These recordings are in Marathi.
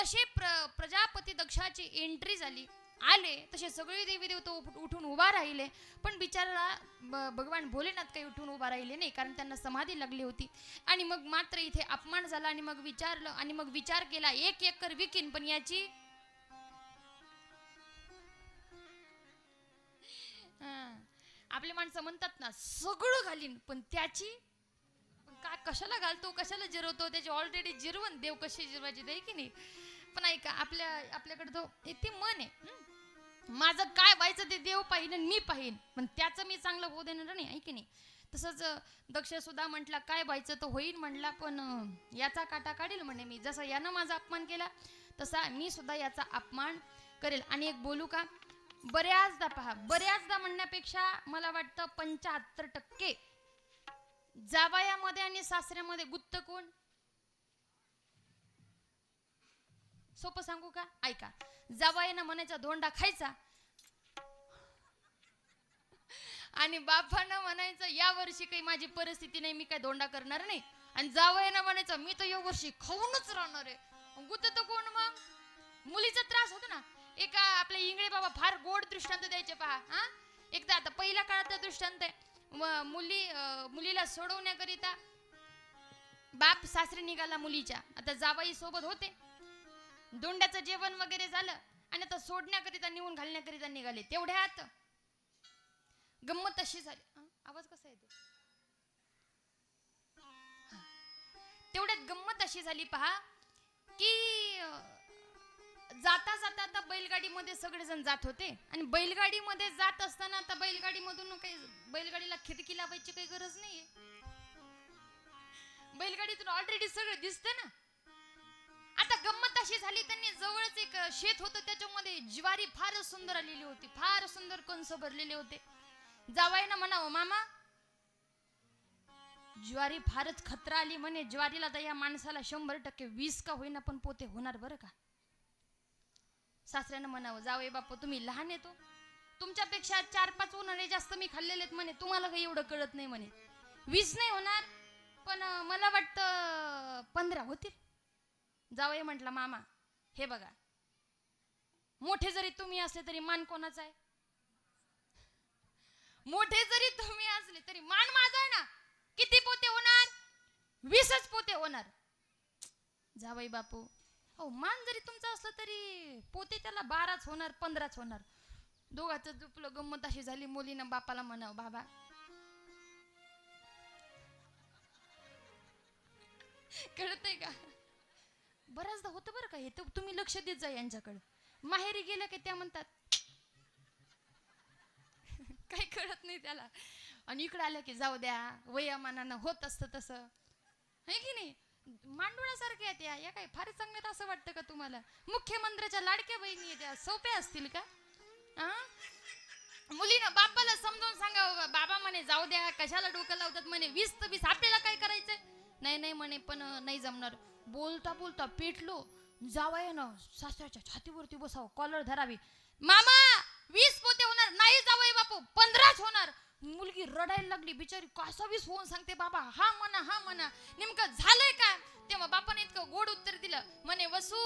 जसे प्रजापती दक्षाची एंट्री झाली आले तसे सगळे देवी देवता उठून उभा राहिले, पण बिचाराला भगवान भोलेनाथ काही उठून उभा राहिले नाही, कारण त्यांना समाधी लागली होती. आणि मग मात्र इथे अपमान झाला आणि मग विचारलं आणि मग विचार केला 1 एकर विकीन, पण याची आपले माणसं म्हणतात ना सगळं घालीन, पण त्याची का कशाला घालतो, कशाला जिरवतो, त्याची ऑलरेडी जिरवण देव कशी जिरवायची दे की नाही. पण ऐका, आपल्याकडे तो ते मन आहे, माझं काय व्हायचं ते देव पाहिन मी पाहिन, पण त्याचं मी चांगलं होऊ देणार नाही, ऐकी नाही. तसंच दक्ष सुद्धा म्हटला काय व्हायचं तर होईल म्हणला, पण याचा काटा काढील म्हणे मी. जसा यानं माझा अपमान केला तसा मी सुद्धा याचा अपमान करेल. आणि एक बोलू का, बऱ्याचदा पहा, बऱ्याचदा म्हणण्यापेक्षा मला वाटतं 75% जावयामध्ये आणि सासऱ्यामध्ये गुत्त कोण? सोपं सांगू का, ऐका. जावयानं म्हणायचा धोंडा खायचा आणि बापानं म्हणायचं या वर्षी काही माझी परिस्थिती नाही, मी काय धोंडा करणार नाही. आणि जावयानं म्हणायचं मी तर या वर्षी खाऊनच राहणार आहे. गुत्त तर कोण मग? मुलीचा त्रास होतो ना. एका आपल्या इंगळे बाबा फार गोड दृष्टांत द्यायचे पहा. हा, एकदा आता पहिल्या काळातला दृष्टांत आहे. मुलीला सोडवण्याकरिता बाप सासरी निघाला मुलीच्या. आता जावाई सोबत होते, दोंड्याचं जेवण वगैरे झालं आणि आता सोडण्याकरिता निवून घालण्याकरिता निघाले. तेवढ्यात गंमत अशी झाली. आवाज कसा येतो? तेवढ्यात गंमत अशी झाली पहा की जाता जाता आता बैलगाडीमध्ये सगळेजण जात होते आणि बैलगाडीमध्ये जात असताना आता बैलगाडीमधून काही बैलगाडीला खिडकी लावायची काही गरज नाहीये. बैलगाडीतून ऑलरेडी सगळं दिसतं ना. आता गंमत अशी झाली, त्यांनी जवळच एक शेत होतं, त्याच्यामध्ये ज्वारी फार सुंदर आलेली होती, फार सुंदर कंस भरलेले होते. जावायना म्हणावं मामा ज्वारी फारच खतरा आली म्हणे, ज्वारीला तर या माणसाला 100% 20 का होईना पण पोते होणार बरं का. सासऱ्यानं म्हणावं जावई बापू तुम्ही लहान येतो, तुमच्यापेक्षा 4-5 उन्हाळे जास्त मी खाल्लेले आहेत म्हणे, तुम्हाला काही एवढं कळत नाही म्हणे. 20 नाही होणार, पण मला वाटतं 15 होतील. जावई म्हटला मामा हे बघा, मोठे जरी तुम्ही असले तरी मान कोणाचा आहे? मोठे जरी तुम्ही असले तरी मान माझा आहे ना. किती पोते होणार? 20च पोते होणार. जावई बापू हो, मान जरी तुमचा असलं तरी पोते त्याला 12च होणार, 15च होणार. दोघांचं झुपलं. गंमत अशी झाली, मुलीनं बापाला म्हणावं बाबा कळतंय का? बऱ्याचदा होतं बरं का हे, तुम्ही लक्ष देत जा यांच्याकडे. माहेरी गेलं की त्या म्हणतात काही कळत नाही त्याला, आणि इकडे आलं की जाऊ द्या वयामानानं होत असतं तसं, है की नाही. मांडुळासारख्या आहेत या काही फार चांगल्यात असं वाटतं का तुम्हाला? मुख्यमंत्र्याच्या लाडक्या बहिणी त्या सोप्या असतील का? मुलीनं बापाला समजावून सांगावं बाबा म्हणे जाऊ द्या कशाला डोकं लावतात म्हणे, 20 तर 20 आपल्याला काय करायचंय. नाही नाही म्हणे, पण नाही जमणार. बोलता बोलता पेटलो. जावया ना सासऱ्याच्या छातीवरती बसावं, कॉलर धरावी. मामा 20 पोते होणार नाही जावई बापू, 15च होणार. मुलगी रडायला लागली बिचारी, कसा 20 होऊन सांगते बाबा, हा म्हणा. नेमकं झालंय का? तेव्हा बापाने इतकं गोड उत्तर दिलं म्हणे, वसू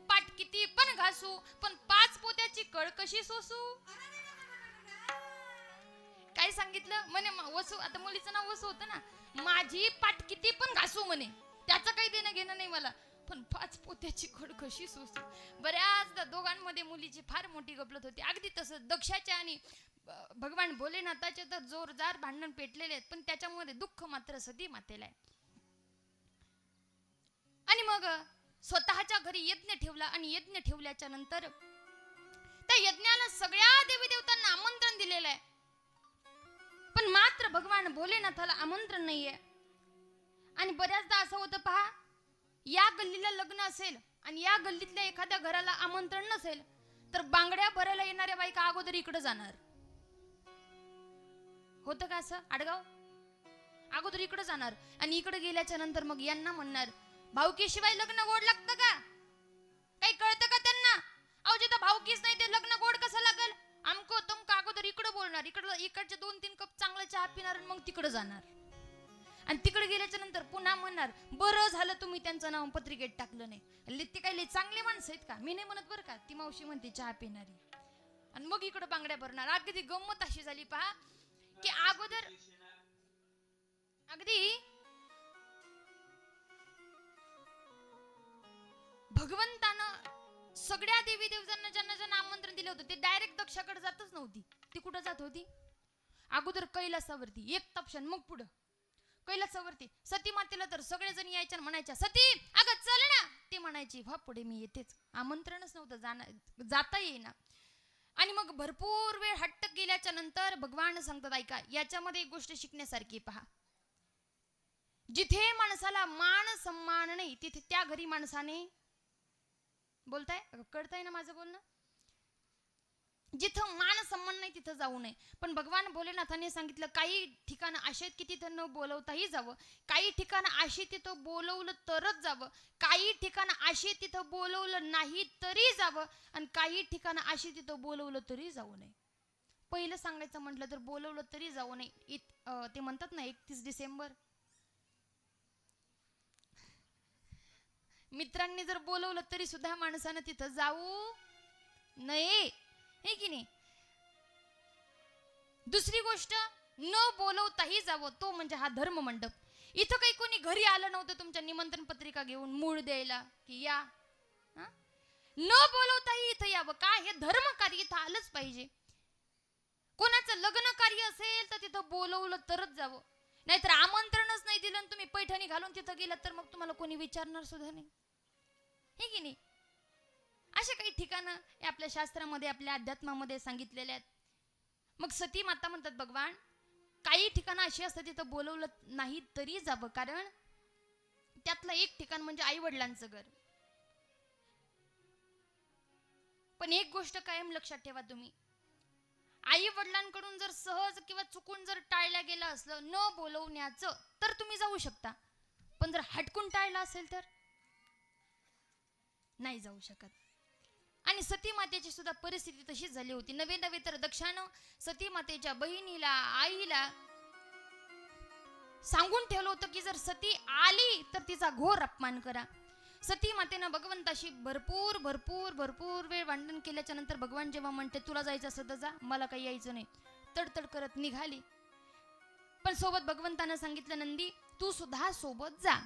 पाठ किती पण घासू, पण 5 पोत्याची कळ कशी सोसू. काय सांगितलं म्हणे वसू, आता मुलीचं नाव वसू होतं ना, माझी पाठ किती पण घासू म्हणे, त्याचं काही देणं घेणं नाही मला, पण 5 पोत्याची कळ कशी सोसू. बऱ्याचदा दोघांमध्ये मुलीची फार मोठी गपलत होती. अगदी तसं दक्षाच्या आणि भगवान भोलेनाथाचे तर जोरदार भांडण पेटलेले आहेत, पण त्याच्यामध्ये दुःख मात्र सती मातेला आहे. आणि मग स्वतःच्या घरी यज्ञ ठेवला आणि यज्ञ ठेवल्याच्या नंतर त्या यज्ञाला सगळ्या देवी देवतांना आमंत्रण दिलेलं आहे, पण मात्र भगवान भोलेनाथाला आमंत्रण नाहीये. आणि बऱ्याचदा असं होतं पहा, या गल्लीला लग्न असेल आणि या गल्लीतल्या एखाद्या घराला आमंत्रण नसेल तर बांगड्या भरायला येणाऱ्या बायका अगोदर इकडे जाणार. होतं का असं? आडगाव अगोदर इकडे जाणार आणि इकडे गेल्याच्या नंतर मग यांना म्हणणार भाऊकीशिवाय लग्न गोड लागतं का? काही कळतं का त्यांना? अहो जिथं भाऊकीच नाही ते लग्न गोड कसं लागल? आमको तुमका अगोदर इकडे बोलणार, इकडचे 2-3 कप चांगला चहा पिणार आणि मग तिकडे जाणार. आणि तिकडे गेल्याच्या नंतर पुन्हा म्हणणार बरं झालं तुम्ही त्यांचं नाव पत्रिकेत टाकलं नाही. ते काही चांगले माणसं आहेत का? मी नाही म्हणत बरं का. ती मावशी म्हणते चहा पिणारी, आणि मग इकडे बांगड्या भरणार. अगदी गंमत अशी झाली पहा की अगोदर अगदी भगवंतानं सगळ्या देवी देवतांना ज्यांना ज्यांना आमंत्रण दिलं होतं ते डायरेक्ट दक्षाकडे जातच नव्हती. ती कुठं जात होती? अगोदर कैलासावरती एक तपशन, मग पुढं कैलासावरती सती मातेला तर सगळेजण यायच्या म्हणायच्या सती अगं चल ना. ते म्हणायची व्हा पुढे मी येतेच. आमंत्रणच नव्हतं, जाता येईना. आणि मग भरपूर वेळ हट्ट केल्याच्या नंतर भगवान सांगतात ऐका, याच्यामध्ये एक गोष्ट शिकण्यासारखी पहा. जिथे माणसाला मान सन्मान नाही तिथे त्या घरी माणसाने बोलताय कळताय ना माझं बोलणं? जिथं मान सन्मान नाही तिथं जाऊ नये. पण भगवान भोलेनाथाने सांगितलं काही ठिकाणं अशी आहेत की तिथं न बोलवताही जावं, काही ठिकाणं अशी तिथं बोलवलं तरच जावं, काही ठिकाणं अशी तिथं बोलवलं नाही तरी जावं, आणि काही ठिकाणं अशी तिथं बोलवलं तरी जाऊ नये. पहिलं सांगायचं म्हटलं तर बोलवलं तरी जाऊ नये. ते म्हणतात ना 31 डिसेंबर मित्रांनी जर बोलवलं तरी सुद्धा माणसानं तिथं जाऊ नये, हे की नाही? दुसरी गोष्ट न बोलवताही जावं, तो म्हणजे हा धर्म मंडप. इथं काही कोणी घरी आलं नव्हतं तुमच्या निमंत्रण पत्रिका घेऊन मूळ द्यायला की या, न बोलवताही इथं यावं. काय हे धर्म कार्य इथं आलंच पाहिजे. कोणाचं लग्न कार्य असेल तर तिथं बोलवलं तरच जावं, नाहीतर आमंत्रणच नाही दिलं आणि तुम्ही पैठणी घालून तिथं गेलात तर मग तुम्हाला कोणी विचारणार सुद्धा नाही, हे की नाही? अशा काही ठिकाणं आपल्या शास्त्रामध्ये आपल्या अध्यात्मामध्ये सांगितलेले आहेत. मग सती माता म्हणतात भगवान काही ठिकाणं अशी असतात तिथं बोलवलं नाही तरी जावं, कारण त्यातलं एक ठिकाण म्हणजे आई वडिलांचं घर. पण एक गोष्ट कायम लक्षात ठेवा तुम्ही, आई वडिलांकडून जर सहज किंवा चुकून जर टाळल्या गेलं असलं न बोलवण्याचं तर तुम्ही जाऊ शकता, पण जर हटकून टाळलं असेल तर नाही जाऊ शकत. आणि सती मातेची सुद्धा परिस्थिती तशीच झाली होती. नवे नवे तर दक्षानं सती मातेच्या बहिणीला आईला सांगून ठेवलं होतं की जर सती आली तर तिचा घोर अपमान करा. सती मातेनं भगवंताशी भरपूर भरपूर भरपूर वेळ भांडण केल्याच्या नंतर भगवान जेव्हा म्हणते तुला जायचं असं तर जा, मला काही यायचं नाही, तडतड करत निघाली. पण सोबत भगवंतानं सांगितलं नंदी तू सुद्धा सोबत जा.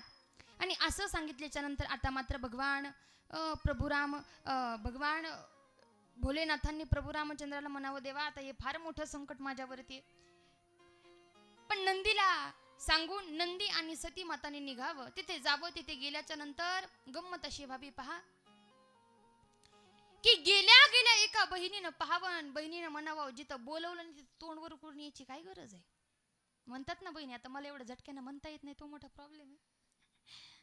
आणि असं सांगितल्याच्या नंतर आता मात्र भगवान भगवान भोलेनाथांनी प्रभू रामचंद्राला म्हणावं देवा आता हे फार मोठं संकट माझ्यावरती आहे. पण नंदीला सांगून नंदी आणि सती माताने निघावं, तिथे जावं. तिथे गेल्याच्या नंतर गंमत अशी व्हावी पहा की गेल्या गेल्या एका बहिणीनं पाहावं, बहिणीनं म्हणावं जिथं बोलवलं नाही तिथं तोंडवर करून यायची काय गरज आहे. म्हणतात ना बहिणी, आता मला एवढं झटक्यानं म्हणता येत नाही, तो मोठा प्रॉब्लेम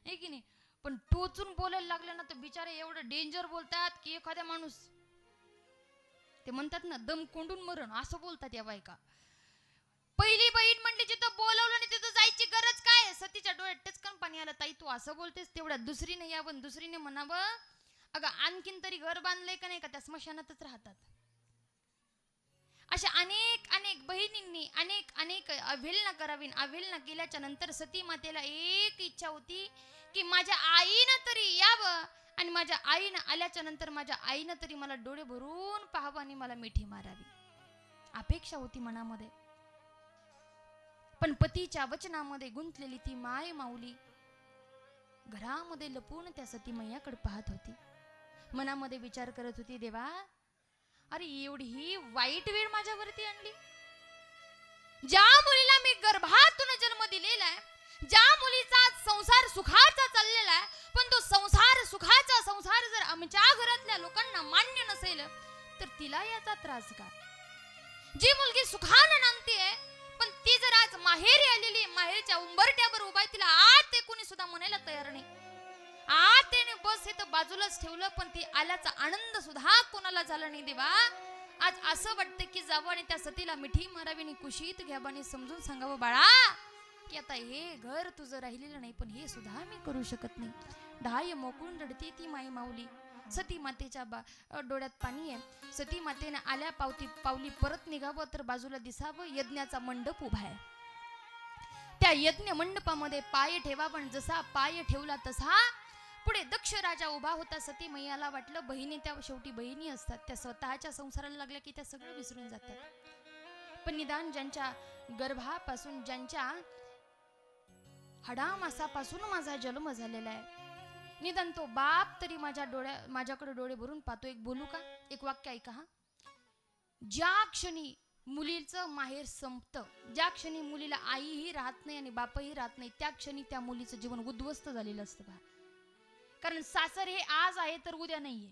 आहे की नाही. पण टोचून बोलायला लागलं ना तर बिचारे एवढं डेंजर बोलतात की एखाद्या माणूस ते म्हणतात ना दम कोंडून मरण असं बोलतात या बायका. पहिली बहीण म्हणली जिथं बोलवलं नाही तिथं जायची गरज काय. सतीच्या डोळ्यात टचकन पाणी आलं. ताई तू असं बोलतेस, तेवढ्यात दुसरीने यावं, दुसरीने म्हणावं अगं आणखीन तरी घर बांधलंय का नाही का त्या स्मशानातच राहतात. अशा अनेक अनेक बहिणींनी अनेक अनेक अवहेलना करावी. अवहेलना केल्याच्या नंतर सती मातेला एक इच्छा होती की माझ्या आईनं तरी यावं, आणि माझ्या आईनं आल्याच्या नंतर माझ्या आईनं तरी मला डोळे भरून पाहावं आणि मला मिठी मारावी, अपेक्षा होती मनामध्ये. पण पतीच्या वचनामध्ये गुंतलेली ती माय माऊली घरामध्ये लपून त्या सती मैयाकडे पाहत होती. मनामध्ये विचार करत होती देवा अरे एवढी ही वाईट वेळ माझ्यावरती आणली. ज्या मुलीला मी गर्भातून जन्म दिलेला आहे, ज्या मुलीचा संसार सुखाचा चाललेला आहे, पण तो संसार सुखाचा संसार जर आमच्या घरातल्या लोकांना मान्य नसेल तर तिला याचा त्रास का. जी मुलगी सुखानं नांदते पण ती जर आज माहेरी आलेली, माहेरच्या उंबरट्यावर उभा आहे, तिला आत ते कोणी सुद्धा म्हणायला तयार नाही. आत त्याने बस हे तर बाजूलाच ठेवलं, पण ती आल्याचा आनंद सुद्धा कोणाला झाला नाही. देवा आज असं वाटतं की जावं आणि त्या सतीला मिठी मारावी आणि कुशीत घ्यावं आणि समजून सांगावं बाळा की आता हे घर तुझं राहिलेलं नाही, पण हे सुद्धा मी करू शकत नाही. ढाय मोकळून रडते ती माई माऊली. सती मातेच्या डोळ्यात पाणी आहे. सती मातेने आल्या पावली परत निघावं तर बाजूला दिसावं यज्ञाचा मंडप उभा आहे. त्या त्या यज्ञ मंडपामध्ये पाय ठेवा, पण जसा पाय ठेवला तसा पुढे दक्ष राजा उभा होता. सती मैयाला वाटलं बहिणी त्या शेवटी बहिणी असतात, त्या स्वतःच्या संसाराला लागल्या की त्या सगळं विसरून जातात. पण निदान ज्यांच्या गर्भापासून, ज्यांच्या हाडामासापासून माझा जन्म झालेला आहे, निदान तो बाप तरी माझ्याकडे डोळे भरून पाहतो. एक बोलू का? एक वाक्य ऐका हा. ज्या क्षणी मुलीचं माहेर संपतं, ज्या क्षणी मुलीला आईही राहत नाही आणि बापही राहत नाही, त्या क्षणी त्या मुलीचं जीवन उद्ध्वस्त झालेलं असतं पहा. कारण सासर हे आज आहे तर उद्या नाहीये.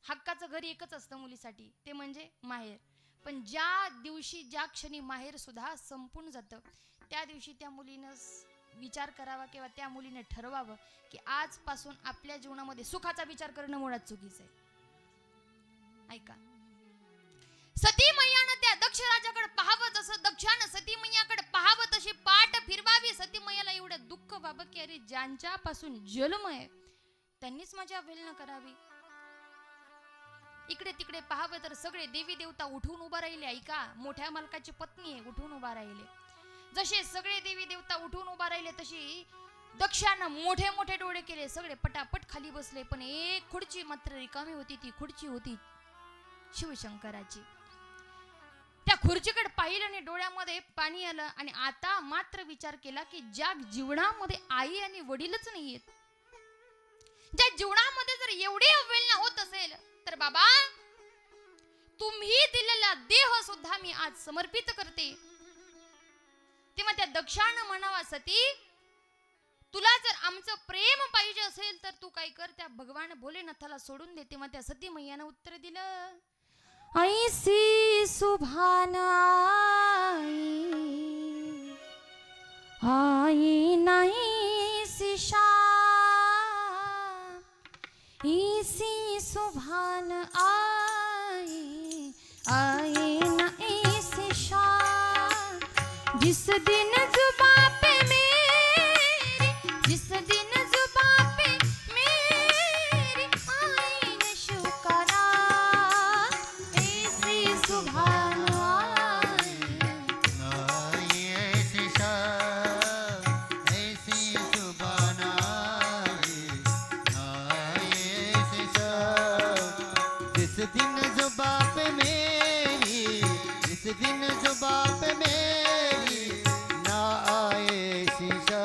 हक्काचं घर एकच असतं मुलीसाठी, ते म्हणजे माहेर. पण ज्या दिवशी, ज्या क्षणी माहेर सुद्धा संपून जातं, त्या दिवशी त्या मुलीनं विचार करावा किंवा त्या मुलीने ठरवावं की आजपासून आपल्या जीवनामध्ये सुखाचा विचार करणं मुळात चुकीचं आहे. ऐका, सती मैयानं त्या दक्ष राजाकडे पाहावं, तसं दक्षानं सती मैयाकडे पाहावं, तशी पाठ फिरवावी. सती मैयाला एवढं दुःख व्हावं की अरे, ज्यांच्यापासून जन्म आहे त्यांनीच माझी अवहेलना करावी. इकडे तिकडे पाहावं तर सगळे देवी देवता उठून उभा राहिले. ऐका, मोठ्या मालकाची पत्नी आहे, उठून उभा राहिले. जसे सगळे देवी देवता उठून उभा राहिले, तशी दक्षानं मोठे मोठे डोळे केले, सगळे पटापट खाली बसले. पण एक खुर्ची मात्र रिकामी होती. ती खुर्ची होती शिवशंकराची. त्या खुर्चीकडे पाहिलं आणि डोळ्यामध्ये पाणी आलं. आणि आता मात्र विचार केला की ज्या जीवनामध्ये आई आणि वडीलच नाहीयेत, ज्या जीवनामध्ये जर एवढी अवहेलना होत असेल, तर बाबा तुम्ही दिलेला देह सुद्धा मी आज समर्पित करते. तेव्हा त्या दक्षानं म्हणावा, सती तुला जर आमचं प्रेम पाहिजे असेल तर तू काय कर, त्या भगवान भोलेनाथाला सोडून दे. तेव्हा त्या सती मैयानं उत्तर दिलं, ऐसी सुभान आई नाही सिशा, ऐसी सुभान आई नहीं सिशा, जिस दिन जुबां पे मेरी, जिस दिन जुबां पे मेरी आई न शुकरा, ऐसी सुभान आई ऐसी सुभान आई ऐसी, जिस दिन जुबां पे मेरी, जिस दिन जुबां पे मेरी ना आए शीशा,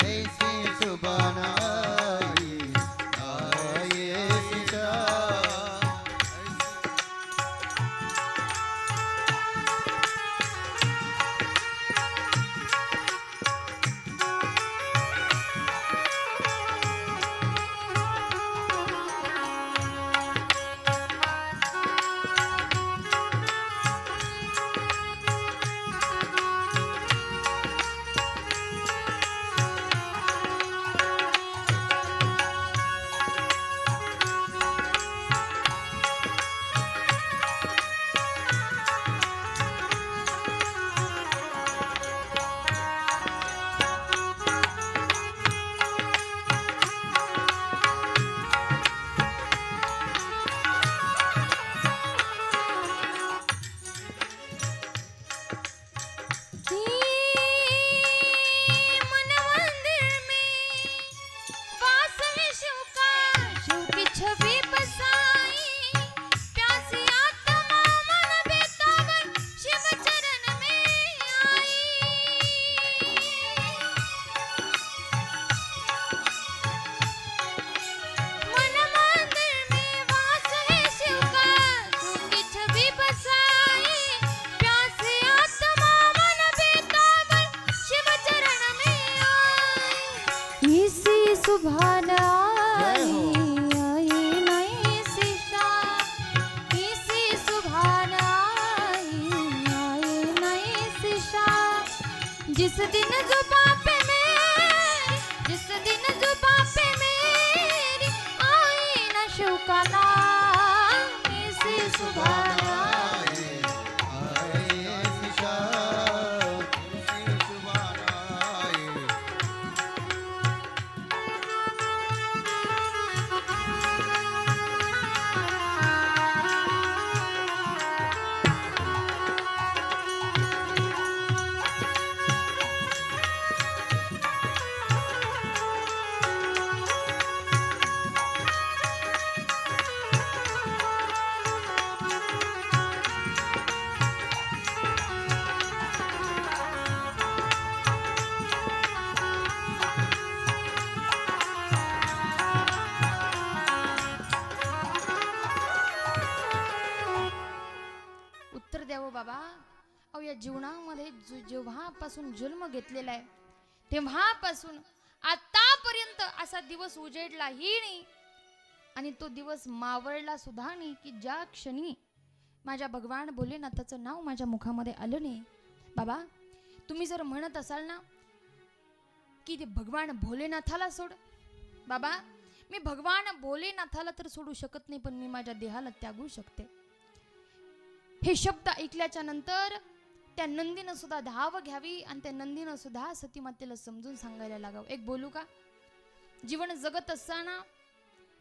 ऐसी सुभान आई आए शीशा. सुभान आई नहीं सिशा, इसी सुभान आई नहीं सिशा, जिस दिन जुबां पे मेरी, जिस दिन जुबां पे मेरी आई न शुकना, इसी सुभान जीवनामध्ये जेव्हापासून जन्म घेतलेला आहे तेव्हापासून आतापर्यंत असा दिवस उजेडलाही नाही आणि तो दिवस मावळला सुद्धा नाही की ज्या क्षणी माझ्या भगवान भोलेनाथाचं नाव माझ्या मुखामध्ये आलं नाही. बाबा तुम्ही जर म्हणत असाल ना की ते भगवान भोलेनाथाला सोड, बाबा मी भगवान भोलेनाथाला तर सोडू शकत नाही पण मी माझ्या देहाला त्यागू शकते. हे शब्द ऐकल्याच्या नंतर त्या नंदीनं सुद्धा धाव घ्यावी आणि त्या नंदीनं सुद्धा सतीमातेला समजून सांगायला लागावं. एक बोलू का, जीवन जगत असताना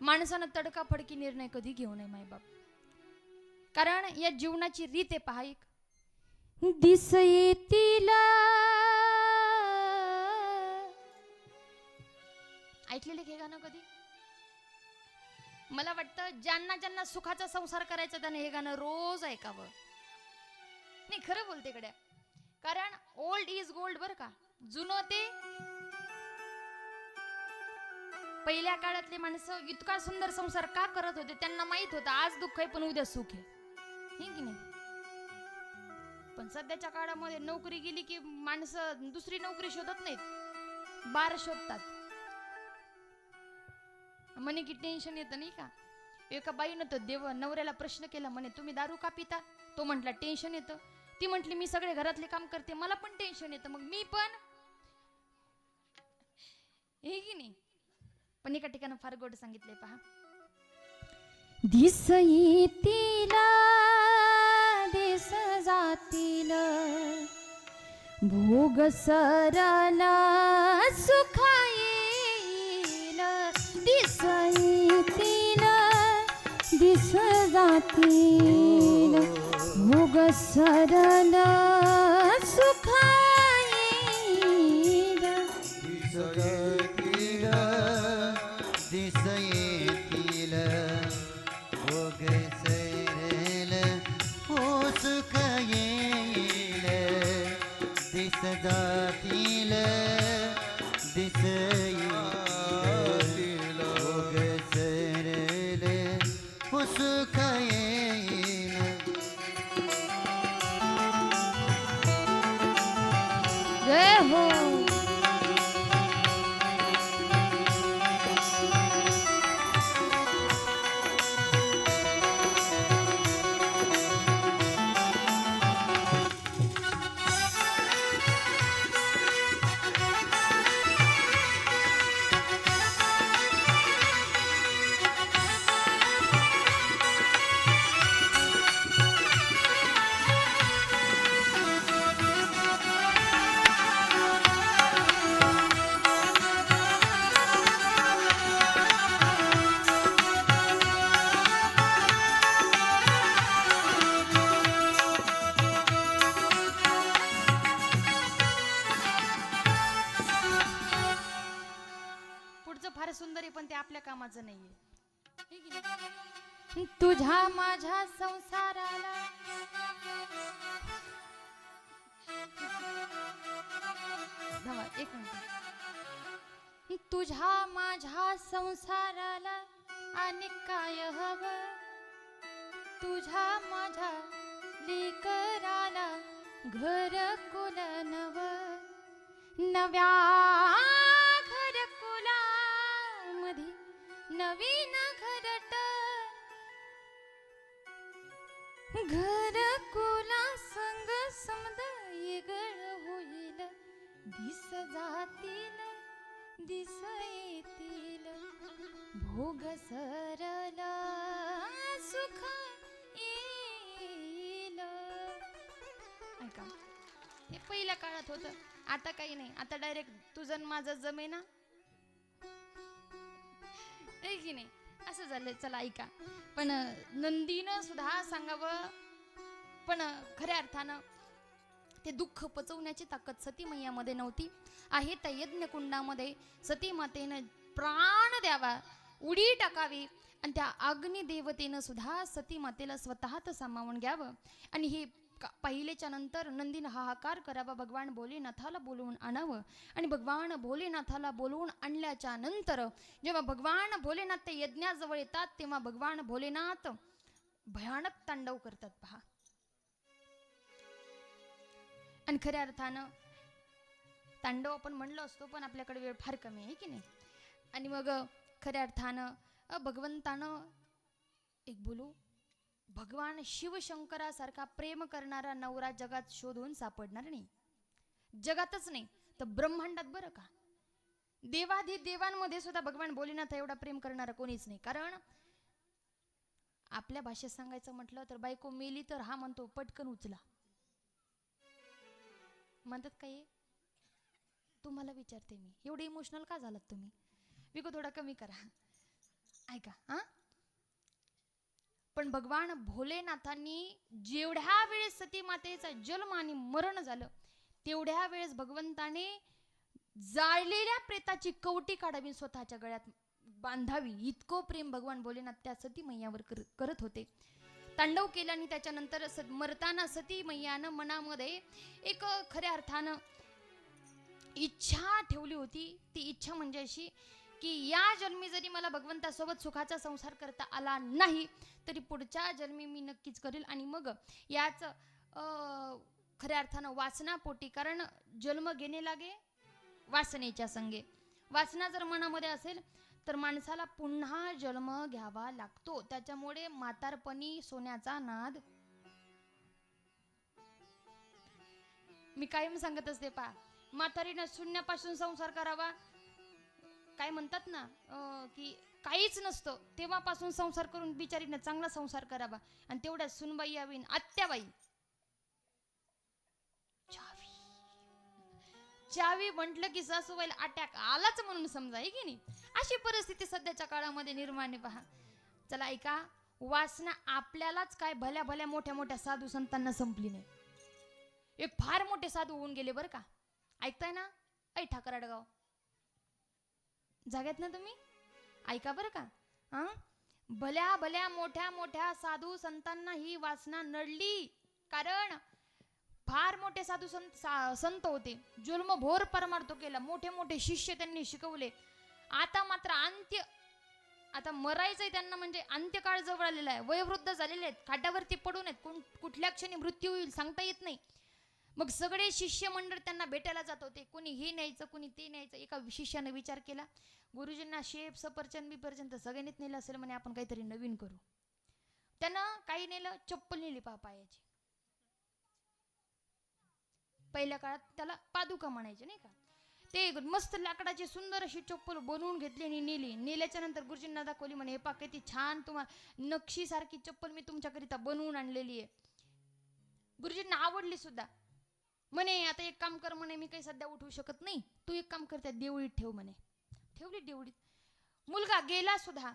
माणसानं तडकाफडकी निर्णय कधी घेऊ नये मायबाप, कारण या जीवनाची रीत आहे पहा. एक दिस येतील ऐकलेले हे गाणं कधी? मला वाटतं ज्यांना ज्यांना सुखाचा संसार करायचा त्याने हे गाणं रोज ऐकावं. नाही खरं बोलते कडे, कारण ओल्ड इज गोल्ड बर का. जुनं ते पहिल्या काळातले माणसं इतका सुंदर संसार का करत होते त्यांना माहित होतं आज दुःख आहे पण उद्या सुख आहे, की नाही. पण सध्याच्या काळामध्ये नोकरी गेली की माणसं दुसरी नोकरी शोधत नाहीत, बार शोधतात. म्हणे की टेन्शन येतं नाही का. एका बाईनं तर नवऱ्याला प्रश्न केला, म्हणे तुम्ही दारू का पिता? तो म्हटला टेन्शन येतं. ती म्हटली मी सगळे घरातले काम करते मला पण टेन्शन येतं, मग मी पण हे की नाही. पण एका ठिकाणी फार गोड सांगितले पहा. दिस येतील दिस जातील भोग सरला सुख येईल. दिस येतील दिस जातील भोग सरला सुख येईल. दिस येतील भोग सरल हो सुख येईल. दिस जातील दिस येतील भोग सरल हो सुख येईल. जय हो. फार सुंदर आहे पण ते आपल्या कामाचं नाहीये. तुझ्या माझ्या संसाराला एक मिनिट. तुझ्या माझ्या संसाराला आणि काय हवं, तुझ्या माझ्या लेकराला घर कुल नव, नव्या नवीन घरट घर कुला संग समद येगळ होईल. दिस जातील दिस येतील भोग सरला सुख येईल. ऐका हे पहिल्या काळात होतं, आता काही नाही. आता डायरेक्ट तुझं माझं जमेना की नाही असं झालं. चला ऐका, पण नंदीनं सुद्धा सांगावं, पण खऱ्या अर्थानं ते दुःख पचवण्याची ताकद सती मैयामध्ये नव्हती. आहे त्या यज्ञ कुंडामध्ये सती मातेनं प्राण द्यावा, उडी टाकावी आणि त्या अग्निदेवतेनं सुद्धा सती मातेला स्वतःत सामावून घ्यावं. आणि हे पाहिलेच्या नंतर नंदीनं हाहाकार करावा, भगवान भोलेनाथाला बोलवून आणावं. आणि भगवान भोलेनाथाला बोलवून आणल्याच्या नंतर जेव्हा भगवान भोलेनाथ ते यज्ञाजवळ येतात तेव्हा भगवान भोलेनाथ भयानक तांडव करतात पहा. आणि खऱ्या अर्थानं तांडव आपण म्हणलो असतो, पण आपल्याकडे वेळ फार कमी आहे की नाही. आणि मग खऱ्या अर्थानं भगवंतानं एक बोलू, भगवान शिवशंकरासारखा प्रेम करणारा नवरा जगात शोधून सापडणार नाही. जगातच नाही तर ब्रह्मांडात बरं का. देवाधी देवांमध्ये सुद्धा भगवान भोलेनाथ एवढा प्रेम करणारा कोणीच नाही. कारण आपल्या भाषेत सांगायचं म्हटलं तर बायको मेली तर हा म्हणतो पटकन उचला. म्हणतात काय, तुम्हाला विचारते मी, एवढे इमोशनल का झालात तुम्ही? विको थोडा कमी करा, ऐका हा. पण भगवान भोलेनाथांनी जेवढ्या वेळेस सती मातेचा जन्म आणि मरण झालं तेवढ्या वेळेस भगवंताने जाळलेल्या प्रेताची कवटी काढावी, स्वतःच्या गळ्यात बांधावी, इतकं प्रेम भगवान भोलेनाथ त्या सती मैयावर करत होते. तांडव केलं आणि त्याच्यानंतर मरताना सती मैयानं मनामध्ये एक खऱ्या अर्थानं इच्छा ठेवली होती. ती इच्छा म्हणजे अशी की या जन्मी जरी मला भगवंतासोबत सुखाचा संसार करता आला नाही तरी पुढच्या जन्मी मी नक्कीच करेल. आणि मग याच खऱ्या अर्थानं वासनापोटी, कारण जन्म घेणे लागे वासनेच्या संगे, वासना जर मनामध्ये असेल तर माणसाला पुन्हा जन्म घ्यावा लागतो. त्याच्यामुळे म्हातारपणी सोन्याचा नाद. मी कायम सांगत असते पा, म्हातारीनं शून्यापासून संसार करावा. काय म्हणतात ना की काहीच नसतं तेव्हापासून संसार करून बिचारीनं चांगला संसार करावा. आणि तेवढ्या सुनबाई यावी, आत्याबाई चावी म्हटलं की सासूबाईला अटॅक आलाच म्हणून समजा, आहे की नाही. अशी परिस्थिती सध्याच्या काळामध्ये निर्माण आहे पहा. चला ऐका, वासना आपल्यालाच काय भल्या भल्या मोठ्या मोठ्या साधू संतांना संपली नाही. एक फार मोठे साधू होऊन गेले बरं का. ऐकताय ना ऐ ठाकराडगाव जाग्यात ना तुम्ही, ऐका बरं का. भल्या भल्या मोठ्या मोठ्या साधू संतांना ही वासना नडली. कारण फार मोठे साधू संत होते, जुल्मभोर परमार्थ केला, मोठे मोठे शिष्य त्यांनी शिकवले. आता मात्र अंत्य, आता मरायचंय त्यांना, म्हणजे अंत्यकाळ जवळ आलेला आहे. वयोवृद्ध झालेले आहेत, खाटावरती पडून आहेत, कुठल्या क्षणी मृत्यू होईल सांगता येत नाही. मग सगळे शिष्य मंडळ त्यांना भेटायला जात होते. कुणी हे न्यायचं, कुणी ते न्यायचं. एका शिष्याने विचार केला, गुरुजींना शेप सफरचंद बिफरचंद सगळ्यांनीच नेलं असेल म्हणे, आपण काहीतरी नवीन करू. त्यानं काही नेलं, चप्पल नेली पायाची. पहिल्या काळात त्याला पादुका म्हणायचे नाही का. ते मस्त लाकडाची सुंदर अशी चप्पल बनवून घेतली आणि नेली. नेल्याच्या नंतर गुरुजींना दाखवली, म्हणे हे पा किती छान तुम्हाला नक्षी सारखी चप्पल मी तुमच्याकरिता बनवून आणलेली आहे. गुरुजींना आवडली सुद्धा. म्हणे आता एक काम कर म्हणे, मी काही सध्या उठवू शकत नाही, तू एक काम कर त्या देवळीत ठेव म्हणे. ठेवली देवळीत. मुलगा गेला सुद्धा,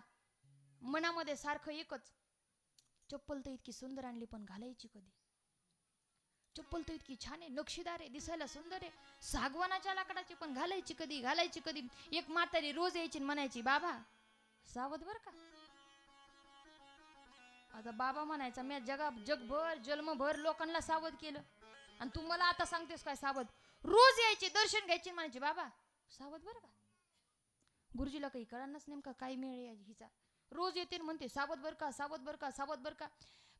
मनामध्ये सारखं एकच, चप्पल तर इतकी सुंदर आणली पण घालायची कधी. चप्पल तर इतकी छान आहे, नक्षीदार आहे, दिसायला सुंदर आहे, सागवानाच्या लाकडाची, पण घालायची कधी, घालायची कधी. एक म्हातारी रोज यायची म्हणायची, बाबा सावध बर का. आता बाबा म्हणायचा, मी जगभर जन्मभर लोकांना सावध केलं आणि तू मला आता सांगतेस काय सावध. रोज यायचे, दर्शन घ्यायचे, म्हणायचे बाबा सावध बर का. गुरुजीला काही कळानच नेमका काय मिळेल हिचा. रोज येते म्हणते सावध बर का, सावध बर का, सावध बर का.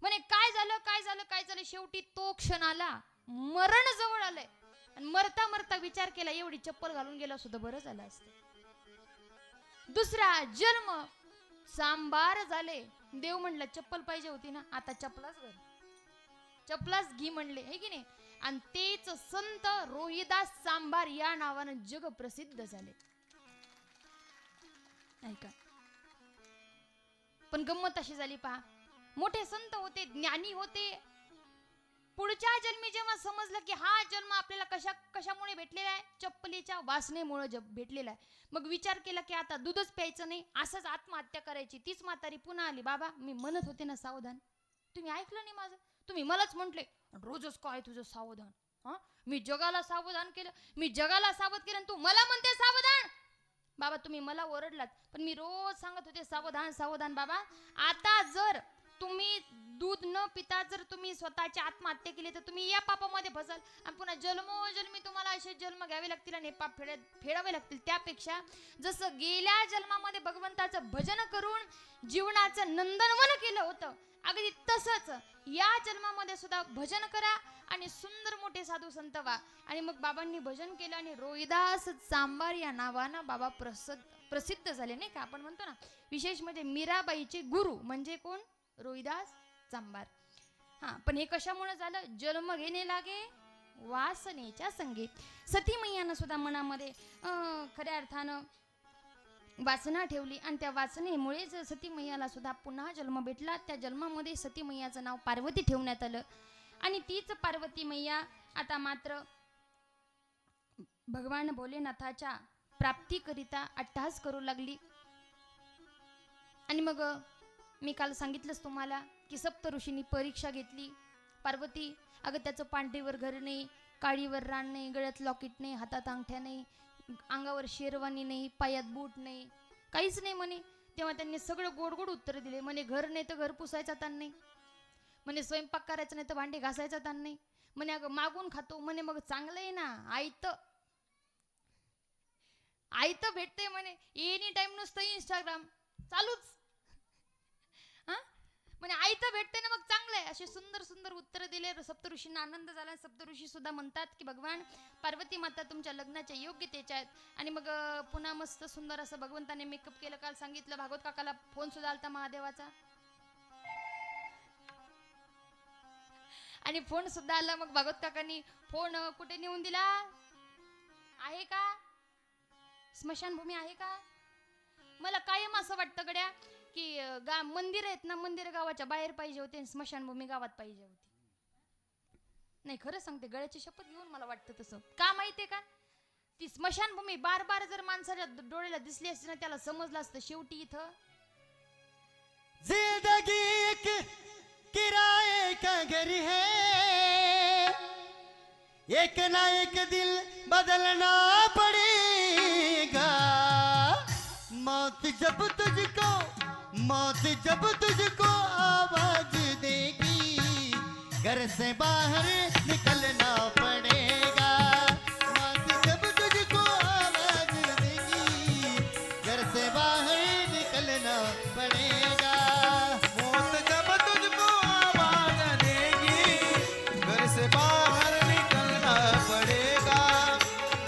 म्हणे काय झालं काय झालं काय झालं. शेवटी तो क्षण आला, मरण जवळ आलंय. आणि मरता मरता विचार केला, एवढी चप्पल घालून गेला सुद्धा बरं झालं असतं. दुसरा जन्म सांबार झाले. देव म्हणलं चप्पल पाहिजे होती ना, आता चपलाच घाल, चपलाच घी म्हणले, हे की नाही. आणि तेच संत रोहिदास सांबार या नावानं जग प्रसिद्ध झाले. ऐका, पण गंमत अशी झाली पहा, मोठे संत होते, ज्ञानी होते. पुढच्या जन्मी जेव्हा समजलं की हा जन्म आपल्याला कशामुळे भेटलेला आहे, चप्पलीच्या वासनेमुळे भेटलेला आहे. मग विचार केला की आता दूधच प्यायचं नाही, असंच आत्महत्या करायची. तीच म्हातारी पुन्हा आली, बाबा मी म्हणत होते ना सावधान, तुम्ही ऐकलं नाही माझं, तुम्ही मलाच म्हटले रोजच काय तुझं सावधान. मी जगाला सावधान केलं, मी जगाला सावध केलं, तू मला म्हणते सावधान. बाबा तुम्ही मला ओरडलात, पण मी रोज सांगत होते सावधान सावधान. बाबा आता जर तुम्ही दूध न पिता जर तुम्ही स्वतःची आत्महत्या केली तर तुम्ही या पापामध्ये फसाल आणि पुन्हा जन्मोजन्मी तुम्हाला असे जन्म घ्यावे लागतील आणि पाप फेडावे लागतील. त्यापेक्षा जसं गेल्या जन्मामध्ये भगवंताचं भजन करून जीवनाचं नंदनवन केलं होतं, अगदी तसंच या जन्मामध्ये सुद्धा भजन करा आणि सुंदर मोठे साधू संत वा. आणि मग बाबांनी भजन केलं आणि रोहिदास चांभार या नावानं बाबा प्रसिद्ध झाले नाही का. आपण म्हणतो ना विशेष म्हणजे मीराबाईचे गुरु म्हणजे कोण, रोहिदास चांभार. हा, पण हे कशामुळे झालं, जन्म घेणे लागे वासनेच्या संगीत. सती मैयानं सुद्धा मनामध्ये खऱ्या अर्थानं वासना ठेवली आणि त्या वासनेमुळेच सती मैयाला सुद्धा पुन्हा जन्म भेटला. त्या जन्मामध्ये सती मैयाचं नाव पार्वती ठेवण्यात आलं आणि तीच पार्वती मैया आता मात्र भगवान भोलेनाथाच्या प्राप्तीकरिता अट्टहास करू लागली. आणि मग मी काल सांगितलंच तुम्हाला की सप्त ऋषींनी परीक्षा घेतली. पार्वती, अगं त्याचं पांढरीवर घर नाही, काळीवर रान नाही, गळ्यात लॉकेट नाही, हातात अंगठ्या नाही, अंगावर शेरवानी नाही, पायात बूट नाही, काहीच नाही म्हणे. तेव्हा त्यांनी सगळं गोड गोड उत्तर दिले. म्हणे घर नाही तर घर पुसायचा ताण नाही, म्हणे स्वयंपाक करायचं नाही तर भांडे घासायचा ताण नाही, म्हणे अगं मागून खातो, म्हणे मग चांगलं आहे ना, आयत भेटते म्हणे, एनी टाइम नुसतं इंस्टाग्राम चालूच, हा म्हणे आयत भेटते ना, मग चांगलं आहे. असे सुंदर सुंदर उत्तर दिले. सप्तऋषींना आनंद झाला. सप्तऋषी सुद्धा म्हणतात की भगवान पार्वती माता तुमच्या लग्नाच्या योग्यतेच्या आहेत. आणि मग पुन्हा मस्त सुंदर असं भगवंताने मेकअप केलं. काल सांगितलं भागवत काकाला फोन सुद्धा आलता महादेवाचा आणि फोन सुद्धा आला. मग भागवत काकांनी फोन कुठे नेऊन दिला, आहे का स्मशानभूमी आहे का. मला कायम असं वाटतं गड्या की मंदिर आहेत ना, मंदिर गावाच्या बाहेर पाहिजे होते, स्मशानभूमी गावात पाहिजे होती. नाही खरं सांगते, गळ्याची शपथ घेऊन मला वाटतं तसं. का माहितीये का, ती स्मशानभूमी बार बार जर माणसाच्या डोळ्याला दिसली असती ना, त्याला समजलं असतं शेवटी इथं जिंदगी एक किराए का घर है, एक ना एक दिल बदलना पड़ेगा. मौत जब तुझको आवाज देगी, घर से बाहर निकलना पड़ेगा. मौत जब तुझको आवाज देगी, घर से बाहर निकलना पड़ेगा. मौत जब तुझको आवाज देगी, घर से बाहर निकलना पड़ेगा.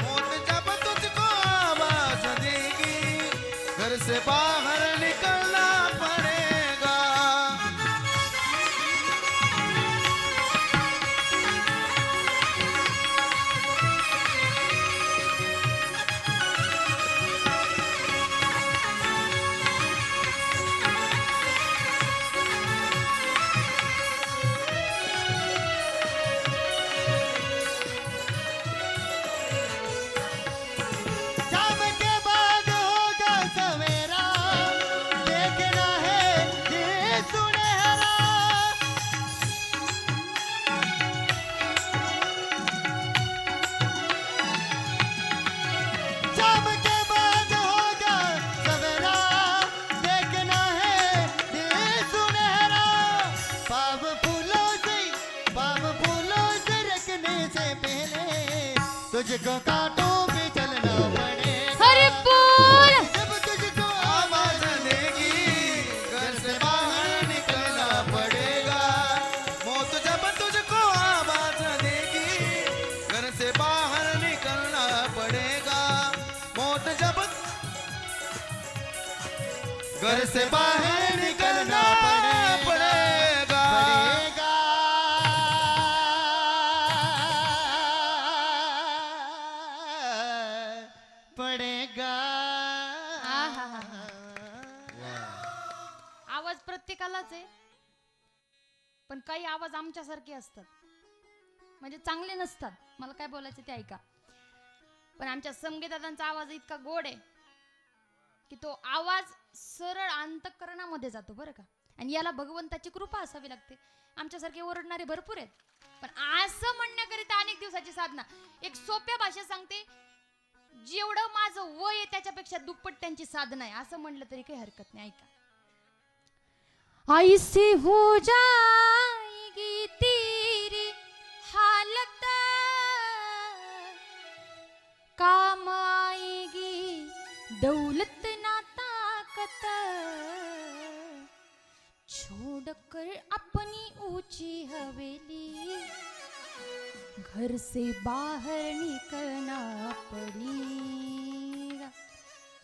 मौत जब तुझको आवाज देगी, घर से बाहर निकलना पड़ेगा. शाम के बाद होगा सवेरा, देखना है ये सुनहरा. शाम के बाद होगा सवेरा, देखना है ये सुनहरा. पाव फूलों से रखने से पहले तुझको कांटों पे चलना पड़ेगा. हरि बोल. जब तुझको आवाज देगी, घर से बाहर निकलना पड़ेगा. मौत जब तुझको आवाज देगी, घर से बाहर निकलना पड़ेगा. मौत जब घर से बाहर निकलना पड़ेगा. पड़ेगा. आवाज प्रत्येकालाच आहे, पण काही आवाज आमच्यासारखे असतात, म्हणजे चांगले नसतात. मला काय बोलायचं ते ऐका. पण आमच्या समगेदादांचा आवाज इतका गोड आहे की तो आवाज सरळ अंतःकरणामध्ये जातो बरं का. आणि याला भगवंताची कृपा असावी लागते. आमच्यासारखे ओरडणारे भरपूर आहेत, पण असं म्हणण्याकरिता अनेक दिवसाची साधना. एक सोप्या भाषेत सांगते, जेवढं माझं वय आहे त्याच्यापेक्षा दुप्पट त्यांची साधना आहे, असं म्हणलं तरी काही हरकत नाही. ऐका. ऐसी हो जाएगी तेरी हालत, काम आएगी दौलत ना ताकत, छोड़कर अपनी ऊंची हवेली घर से बाहेर निकलना पडेगा.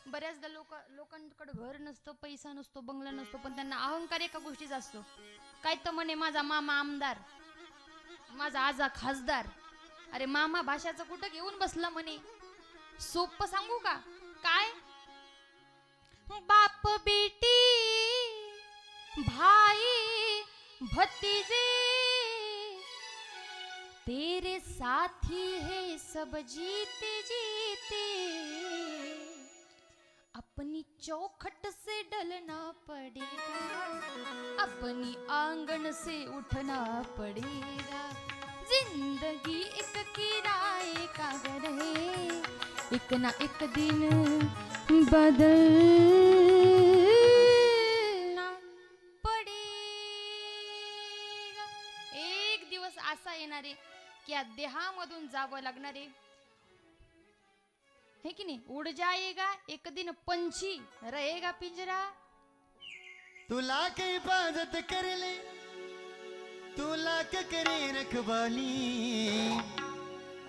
बऱ्याचदा लोकांकडे घर नसतं, पैसा नसतो, बंगला नसतो, पण त्यांना अहंकार एका गोष्टीचा असतो. काय तर म्हणे माझा मामा आमदार, माझा आजा खासदार. अरे मामा भाषाचं कुठं घेऊन बसला म्हणे. सोप्प सांगू का काय? बाप बेटी भाई भतीजे तेरे साथी है सब जीते जीते, अपनी चौखट से डलना पड़ेगा, अपनी आंगन से उठना पड़ेगा. जिंदगी एक किराए का घर है, एक ना एक दिन बदलना पडेगा. एक दिवस असा येणार आहे की या देहामधून जावं लागणार आहे, है की नाही. उड़ जाएगा एक दिन पंछी, रहेगा पिंजरा. तुला के हिफाजत कर ले, तुला के करे रखवाली.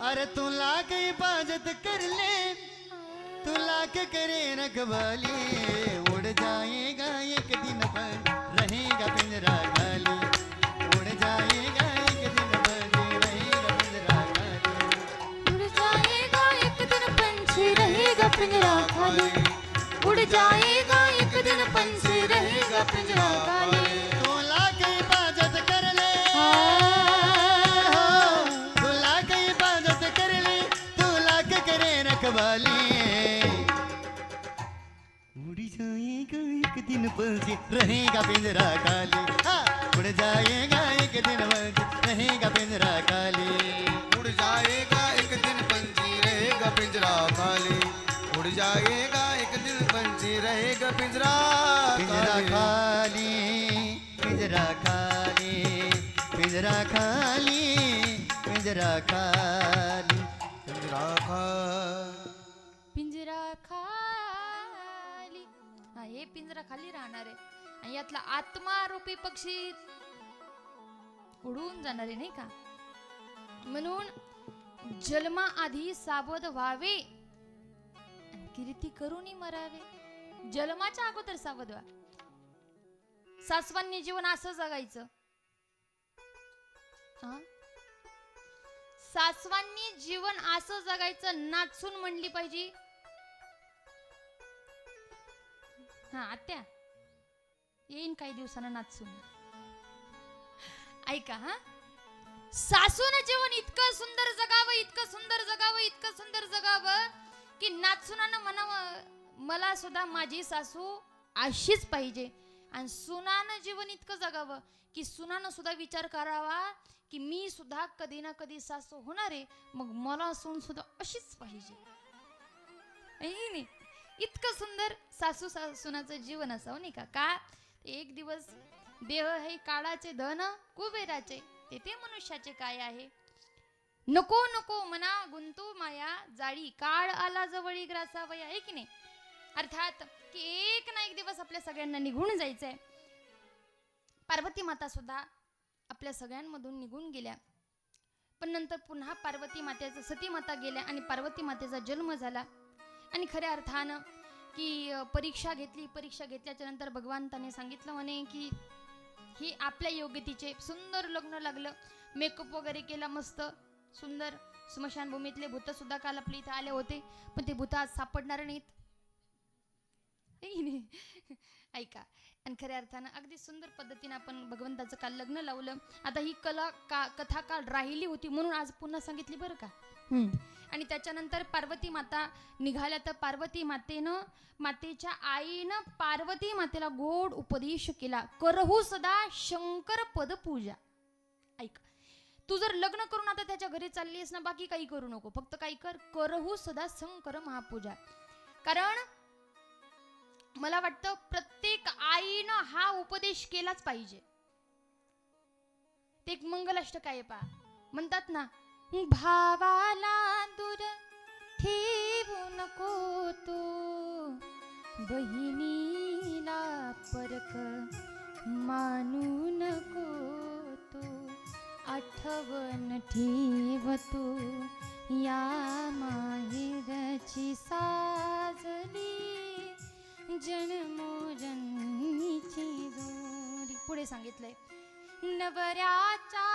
अरे तुला के हिफाजत कर ले, तुला के करे रखवाली. उड़ जाएगा एक दिन पर रहेगा पिंजरा खाली. उड़ जाएगा एक दिन पर रहेगा पिंजरा खाली. उड़ जाएगा एक दिन पंछी, रहेगा पिंजरा खाली. उड़ जाएगा एक दिन पंछी, रहेगा पिंजरा खाली. तुला के हिफाजत कर ले, तुला के हिफाजत कर ले, तुला के करे रखवाली. उड़ जाएगा एक दिन पंछी, रहेगा पिंजरा खाली. उड़ जाएगा एक दिन पंछी, रहेगा पिंजरा खाली. उड़ जाएगा एक दिन पंछी रहेगा पिंजरा खाली. उड़ जाएगा एक दिन पंछी रहेगा पिंजरा पिंजरा खाली. खाली, पिंजरा खाली, पिंजरा खाली, पिंजरा खाली. पिंजरा खाली. पिंजरा खाली. हा, हे पिंजरा खाली राहणार आहे आणि यातला आत्मारूपी पक्षी उडून जाणार आहे, नाही का. म्हणून जन्मा आधी सावध व्हावे आणि कीर्ती करूनही मरावे. जन्माच्या अगोदर सावध व्हा. सासवांनी जीवन असं जगायचं. हा, सासवांनी जीवन असं जगायचं, नाचून म्हणली पाहिजे. हा आत्या येईन काही दिवसांना नाचून. ऐका हा, सासून जीवन इतकं सुंदर जगावं, इतकं सुंदर जगावं, इतकं सुंदर जगावं की नाचुनानं म्हणावं मला सुद्धा माझी सासू अशीच पाहिजे. आणि सुनानं जीवन इतकं जगावं की सुनानं सुद्धा विचार करावा की मी सुद्धा कधी ना कधी सासू होणार आहे, मग मला सून सुद्धा अशीच पाहिजे. नाही, इतकं सुंदर सासू सुनाचं जीवन असावं, नाही का. का एक दिवस देह हे काळाचे धन कुबेराचे, तेथे मनुष्याचे काय आहे. नको नको मना गुंतू माया जाळी, काळ आला जवळी ग्रासावया, आहे की नाही. अर्थात की एक ना एक दिवस आपल्या सगळ्यांना निघून जायचंय. पार्वती माता सुद्धा आपल्या सगळ्यांमधून निघून गेल्या, पण नंतर पुन्हा पार्वती मातेचा सती माता गेल्या आणि पार्वती मातेचा जन्म झाला. आणि खऱ्या अर्थानं की परीक्षा घेतली. परीक्षा घेतल्याच्या नंतर भगवंताने सांगितलं म्हणे की ही आपल्या योग्यतेचे सुंदर लग्न लागलं. मेकअप वगैरे केला मस्त सुंदर. स्मशानभूमीतले भूत सुद्धा काल आपल्या इथे आले होते, पण ते भूत आज सापडणार नाहीत. ऐका, आणि खऱ्या अर्थानं अगदी सुंदर पद्धतीने आपण भगवंताचं काल लग्न लावलं. आता ही कथा काल राहिली होती म्हणून आज पुन्हा सांगितली बरं का. आणि त्याच्यानंतर पार्वती माता निघाल्या, तर पार्वती मातेच्या आईनं पार्वती मातेला गोड उपदेश केला, करहू सदा शंकर पद पूजा. ऐक, तू जर लग्न करून आता त्याच्या घरी चाललीस ना, बाकी काही करू नको, फक्त काही कर, करहू सदा शंकर महापूजा. कारण मला वाटतं प्रत्येक आईनं हा उपदेश केलाच पाहिजे. ते एक मंगलाष्टक आहे पहा, म्हणतात ना, भावाला दूर ठेवू नको तो, बहिणीला परक मानू नको तो, आठवण ठेवतो या माहेरची साजली जन्मोजन्मीची जोडी. पुढे सांगितलंय नवऱ्याच्या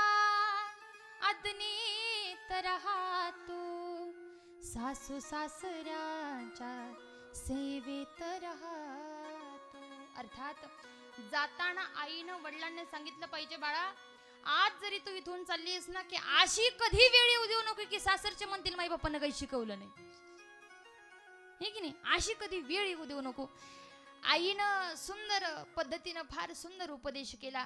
अदनीत राहतो सासू सासऱ्याच्या सेवेत राहतो. अर्थात जाताना आईनं वडिलांना सांगितलं पाहिजे बाळा आज जरी तू इथून चाललीस ना की अशी कधी वेळ येऊ देऊ नको की सासरचे म्हणतील माई बापानं काही शिकवलं नाही, हे की नाही. अशी कधी वेळ येऊ देऊ नको. आईनं सुंदर पद्धतीनं फार सुंदर उपदेश केला.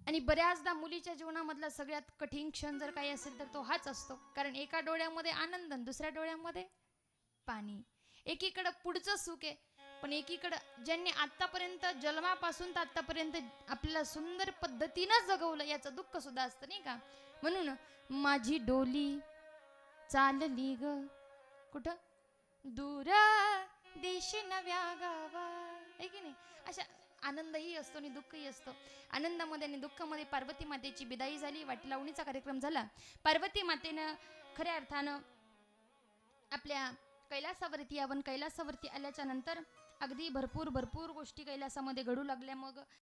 आणि बऱ्याचदा मुलीच्या जीवनामधला सगळ्यात कठीण क्षण जर काही असेल तर तो हाच असतो. कारण एका डोळ्यामध्ये आनंद आणि दुसऱ्या डोळ्यामध्ये पाणी. एकीकडं पुढचं सुख आहे पण एकीकडं ज्यांनी आतापर्यंत जन्मापासून तर आतापर्यंत आपल्याला सुंदर पद्धतीनं जगवलं याचं दुःख सुद्धा असतं नाही का. म्हणून माझी डोली चालली ग कुठं दूर देश नव्या गावा, आहे की नाही. अशा आनंदही असतो आणि दुःखही असतो. आनंदामध्ये आणि दुःखामध्ये पार्वती मातेची विदाई झाली. वाटी लावणीचा कार्यक्रम झाला. पार्वती मातेनं खऱ्या अर्थानं आपल्या कैलासावरती यावं. कैलासावरती आल्याच्या नंतर अगदी भरपूर गोष्टी कैलासामध्ये घडू लागल्या. मग